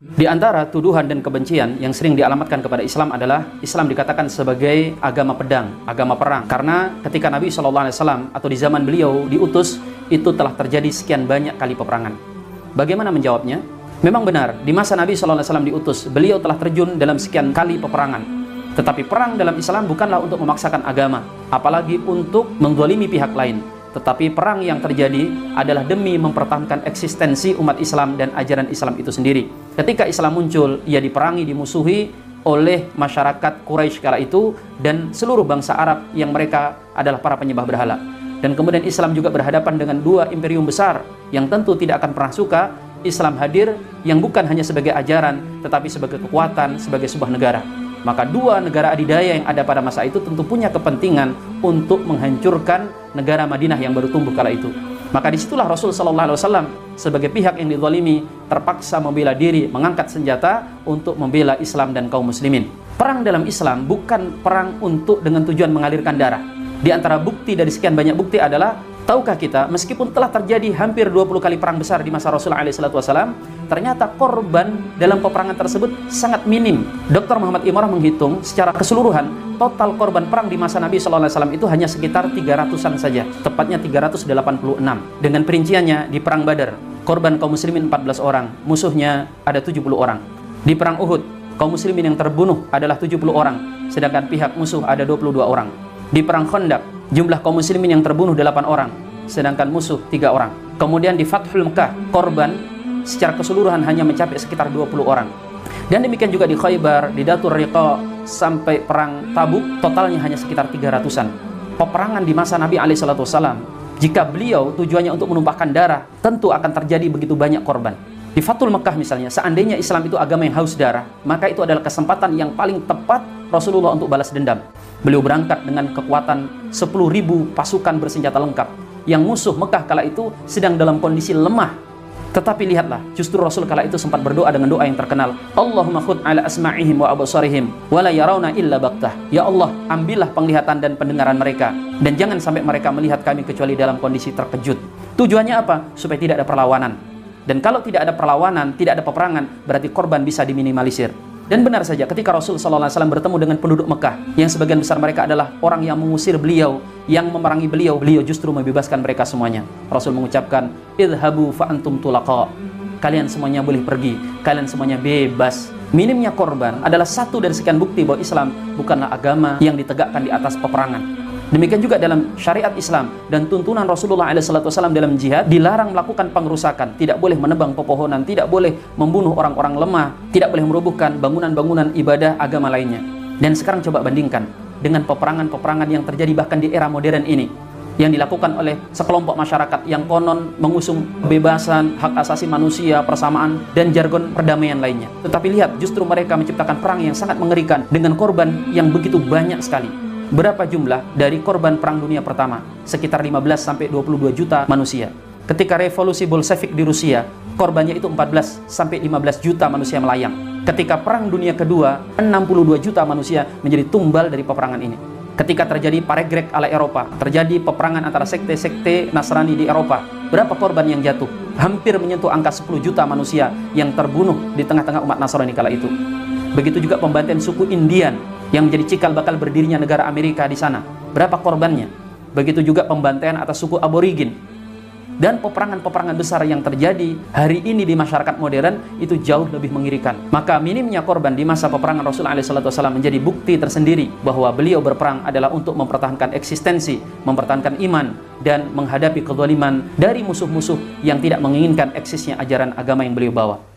Di antara tuduhan dan kebencian yang sering dialamatkan kepada Islam adalah Islam dikatakan sebagai agama pedang, agama perang. Karena ketika Nabi SAW atau di zaman beliau diutus, itu telah terjadi sekian banyak kali peperangan. Bagaimana menjawabnya? Memang benar, di masa Nabi SAW diutus, beliau telah terjun dalam sekian kali peperangan. Tetapi perang dalam Islam bukanlah untuk memaksakan agama, apalagi untuk menzalimi pihak lain. Tetapi perang yang terjadi adalah demi mempertahankan eksistensi umat Islam dan ajaran Islam itu sendiri. Ketika Islam muncul, ia diperangi, dimusuhi oleh masyarakat Quraisy kala itu dan seluruh bangsa Arab yang mereka adalah para penyembah berhala. Dan kemudian Islam juga berhadapan dengan dua imperium besar yang tentu tidak akan pernah suka Islam hadir yang bukan hanya sebagai ajaran, tetapi sebagai kekuatan, sebagai sebuah negara. Maka dua negara adidaya yang ada pada masa itu tentu punya kepentingan untuk menghancurkan negara Madinah yang baru tumbuh kala itu. Maka disitulah Rasul SAW sebagai pihak yang dizalimi terpaksa membela diri, mengangkat senjata untuk membela Islam dan kaum muslimin. Perang dalam Islam bukan perang untuk dengan tujuan mengalirkan darah. Di antara bukti dari sekian banyak bukti adalah, tahukah kita, meskipun telah terjadi hampir 20 kali perang besar di masa Rasulullah SAW, ternyata korban dalam peperangan tersebut sangat minim. Dr. Muhammad Imrah menghitung secara keseluruhan, total korban perang di masa Nabi SAW itu hanya sekitar 300-an saja, tepatnya 386. Dengan perinciannya, di perang Badar, korban kaum muslimin 14 orang, musuhnya ada 70 orang. Di perang Uhud, kaum muslimin yang terbunuh adalah 70 orang, sedangkan pihak musuh ada 22 orang. Di perang Khandaq, jumlah kaum muslimin yang terbunuh 8 orang, sedangkan musuh 3 orang. Kemudian di Fathul Mekah, korban secara keseluruhan hanya mencapai sekitar 20 orang. Dan demikian juga di Khaybar, di Datur Riqa, sampai perang Tabuk, totalnya hanya sekitar 300-an. Peperangan di masa Nabi SAW, jika beliau tujuannya untuk menumpahkan darah, tentu akan terjadi begitu banyak korban. Di Fathul Mekah misalnya, seandainya Islam itu agama yang haus darah, maka itu adalah kesempatan yang paling tepat Rasulullah untuk balas dendam. Beliau berangkat dengan kekuatan 10.000 pasukan bersenjata lengkap, yang musuh Mekah kala itu sedang dalam kondisi lemah. Tetapi lihatlah, justru Rasul kala itu sempat berdoa dengan doa yang terkenal, Allahumma khud ala asma'ihim wa absarihim wa la yarawna illa baqtah. Ya Allah, ambillah penglihatan dan pendengaran mereka, dan jangan sampai mereka melihat kami kecuali dalam kondisi terkejut. Tujuannya apa? Supaya tidak ada perlawanan. Dan kalau tidak ada perlawanan, tidak ada peperangan, berarti korban bisa diminimalisir. Dan benar saja, ketika Rasul SAW bertemu dengan penduduk Mekah, yang sebagian besar mereka adalah orang yang mengusir beliau, yang memerangi beliau, beliau justru membebaskan mereka semuanya. Rasul mengucapkan, idhabu fa'antum tulaqa. Kalian semuanya boleh pergi, kalian semuanya bebas. Minimnya korban adalah satu dari sekian bukti bahwa Islam bukanlah agama yang ditegakkan di atas peperangan. Demikian juga dalam syariat Islam dan tuntunan Rasulullah SAW dalam jihad, dilarang melakukan pengrusakan, tidak boleh menebang pepohonan, tidak boleh membunuh orang-orang lemah, tidak boleh merobohkan bangunan-bangunan ibadah agama lainnya. Dan sekarang coba bandingkan dengan peperangan-peperangan yang terjadi bahkan di era modern ini, yang dilakukan oleh sekelompok masyarakat yang konon mengusung kebebasan, hak asasi manusia, persamaan, dan jargon perdamaian lainnya. Tetapi lihat, justru mereka menciptakan perang yang sangat mengerikan dengan korban yang begitu banyak sekali. Berapa jumlah dari korban Perang Dunia Pertama? Sekitar 15-22 juta manusia. Ketika revolusi Bolshevik di Rusia, korbannya itu 14-15 juta manusia melayang. Ketika Perang Dunia Kedua, 62 juta manusia menjadi tumbal dari peperangan ini. Ketika terjadi paregrek ala Eropa, terjadi peperangan antara sekte-sekte Nasrani di Eropa, berapa korban yang jatuh? Hampir menyentuh angka 10 juta manusia yang terbunuh di tengah-tengah umat Nasrani kala itu. Begitu juga pembantaian suku Indian yang menjadi cikal bakal berdirinya negara Amerika di sana. Berapa korbannya? Begitu juga pembantaian atas suku aborigin. Dan peperangan-peperangan besar yang terjadi hari ini di masyarakat modern itu jauh lebih mengerikan. Maka minimnya korban di masa peperangan Rasulullah SAW menjadi bukti tersendiri bahwa beliau berperang adalah untuk mempertahankan eksistensi, mempertahankan iman, dan menghadapi kezaliman dari musuh-musuh yang tidak menginginkan eksisnya ajaran agama yang beliau bawa.